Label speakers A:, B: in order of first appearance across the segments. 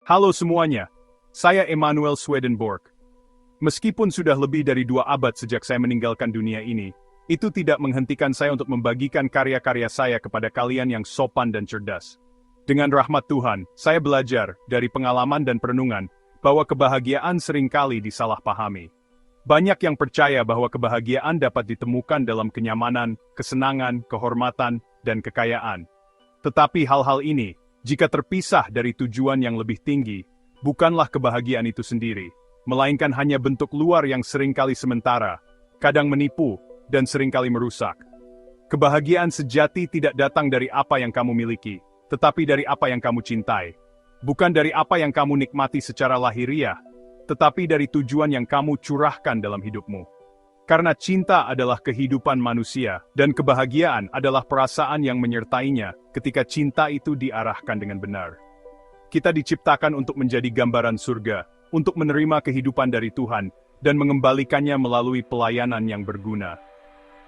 A: Halo semuanya, saya Emanuel Swedenborg. Meskipun sudah lebih dari 2 abad sejak saya meninggalkan dunia ini, itu tidak menghentikan saya untuk membagikan karya-karya saya kepada kalian yang sopan dan cerdas. Dengan rahmat Tuhan, saya belajar dari pengalaman dan perenungan bahwa kebahagiaan seringkali disalahpahami. Banyak yang percaya bahwa kebahagiaan dapat ditemukan dalam kenyamanan, kesenangan, kehormatan, dan kekayaan. Tetapi hal-hal ini, jika terpisah dari tujuan yang lebih tinggi, bukanlah kebahagiaan itu sendiri, melainkan hanya bentuk luar yang seringkali sementara, kadang menipu, dan seringkali merusak. Kebahagiaan sejati tidak datang dari apa yang kamu miliki, tetapi dari apa yang kamu cintai. Bukan dari apa yang kamu nikmati secara lahiriah, tetapi dari tujuan yang kamu curahkan dalam hidupmu. Karena cinta adalah kehidupan manusia, dan kebahagiaan adalah perasaan yang menyertainya ketika cinta itu diarahkan dengan benar. Kita diciptakan untuk menjadi gambaran surga, untuk menerima kehidupan dari Tuhan, dan mengembalikannya melalui pelayanan yang berguna.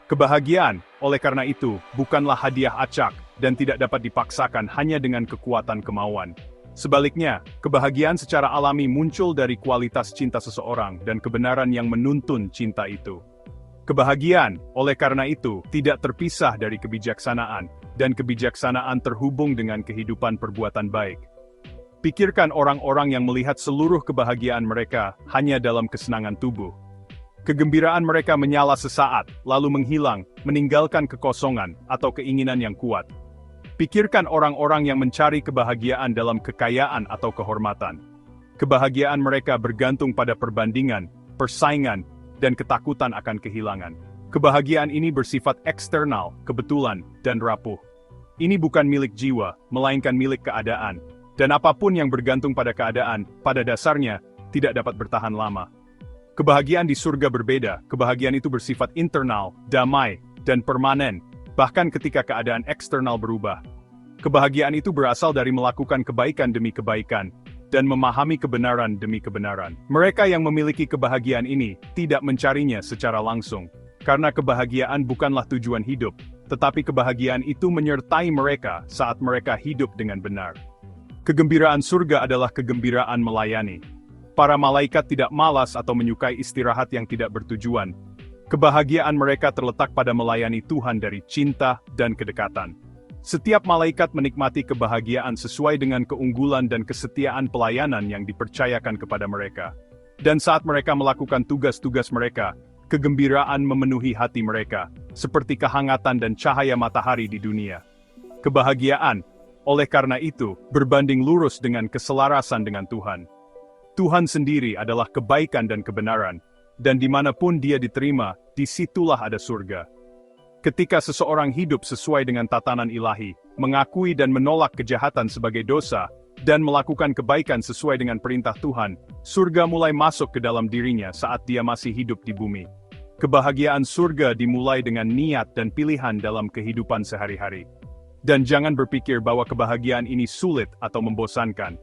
A: Kebahagiaan, oleh karena itu, bukanlah hadiah acak, dan tidak dapat dipaksakan hanya dengan kekuatan kemauan. Sebaliknya, kebahagiaan secara alami muncul dari kualitas cinta seseorang dan kebenaran yang menuntun cinta itu. Kebahagiaan, oleh karena itu, tidak terpisah dari kebijaksanaan, dan kebijaksanaan terhubung dengan kehidupan perbuatan baik. Pikirkan orang-orang yang melihat seluruh kebahagiaan mereka hanya dalam kesenangan tubuh. Kegembiraan mereka menyala sesaat, lalu menghilang, meninggalkan kekosongan atau keinginan yang kuat. Pikirkan orang-orang yang mencari kebahagiaan dalam kekayaan atau kehormatan. Kebahagiaan mereka bergantung pada perbandingan, persaingan, dan ketakutan akan kehilangan. Kebahagiaan ini bersifat eksternal, kebetulan, dan rapuh. Ini bukan milik jiwa, melainkan milik keadaan. Dan apapun yang bergantung pada keadaan, pada dasarnya, tidak dapat bertahan lama. Kebahagiaan di surga berbeda, kebahagiaan itu bersifat internal, damai, dan permanen, bahkan ketika keadaan eksternal berubah. Kebahagiaan itu berasal dari melakukan kebaikan demi kebaikan, dan memahami kebenaran demi kebenaran. Mereka yang memiliki kebahagiaan ini, tidak mencarinya secara langsung, karena kebahagiaan bukanlah tujuan hidup, tetapi kebahagiaan itu menyertai mereka saat mereka hidup dengan benar. Kegembiraan surga adalah kegembiraan melayani. Para malaikat tidak malas atau menyukai istirahat yang tidak bertujuan. Kebahagiaan mereka terletak pada melayani Tuhan dari cinta dan kedekatan. Setiap malaikat menikmati kebahagiaan sesuai dengan keunggulan dan kesetiaan pelayanan yang dipercayakan kepada mereka. Dan saat mereka melakukan tugas-tugas mereka, kegembiraan memenuhi hati mereka, seperti kehangatan dan cahaya matahari di dunia. Kebahagiaan, oleh karena itu, berbanding lurus dengan keselarasan dengan Tuhan. Tuhan sendiri adalah kebaikan dan kebenaran, dan dimanapun dia diterima, disitulah ada surga. Ketika seseorang hidup sesuai dengan tatanan ilahi, mengakui dan menolak kejahatan sebagai dosa, dan melakukan kebaikan sesuai dengan perintah Tuhan, surga mulai masuk ke dalam dirinya saat dia masih hidup di bumi. Kebahagiaan surga dimulai dengan niat dan pilihan dalam kehidupan sehari-hari. Dan jangan berpikir bahwa kebahagiaan ini sulit atau membosankan.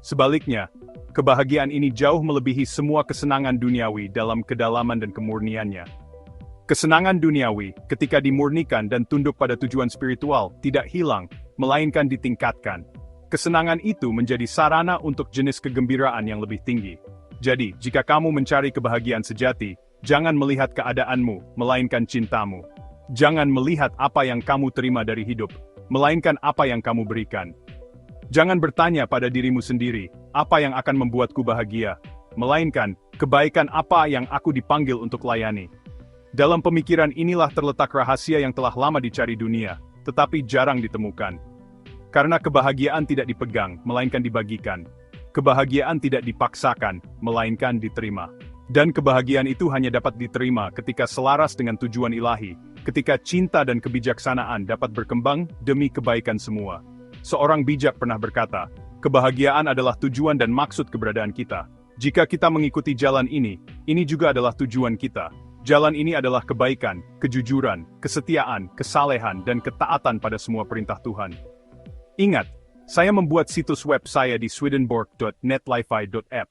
A: Sebaliknya, kebahagiaan ini jauh melebihi semua kesenangan duniawi dalam kedalaman dan kemurniannya. Kesenangan duniawi, ketika dimurnikan dan tunduk pada tujuan spiritual, tidak hilang, melainkan ditingkatkan. Kesenangan itu menjadi sarana untuk jenis kegembiraan yang lebih tinggi. Jadi, jika kamu mencari kebahagiaan sejati, jangan melihat keadaanmu, melainkan cintamu. Jangan melihat apa yang kamu terima dari hidup, melainkan apa yang kamu berikan. Jangan bertanya pada dirimu sendiri, apa yang akan membuatku bahagia, melainkan, kebaikan apa yang aku dipanggil untuk layani. Dalam pemikiran inilah terletak rahasia yang telah lama dicari dunia, tetapi jarang ditemukan. Karena kebahagiaan tidak dipegang, melainkan dibagikan. Kebahagiaan tidak dipaksakan, melainkan diterima. Dan kebahagiaan itu hanya dapat diterima ketika selaras dengan tujuan ilahi, ketika cinta dan kebijaksanaan dapat berkembang demi kebaikan semua. Seorang bijak pernah berkata, kebahagiaan adalah tujuan dan maksud keberadaan kita. Jika kita mengikuti jalan ini juga adalah tujuan kita. Jalan ini adalah kebaikan, kejujuran, kesetiaan, kesalehan, dan ketaatan pada semua perintah Tuhan. Ingat, saya membuat situs web saya di swedenborg.netlifi.app.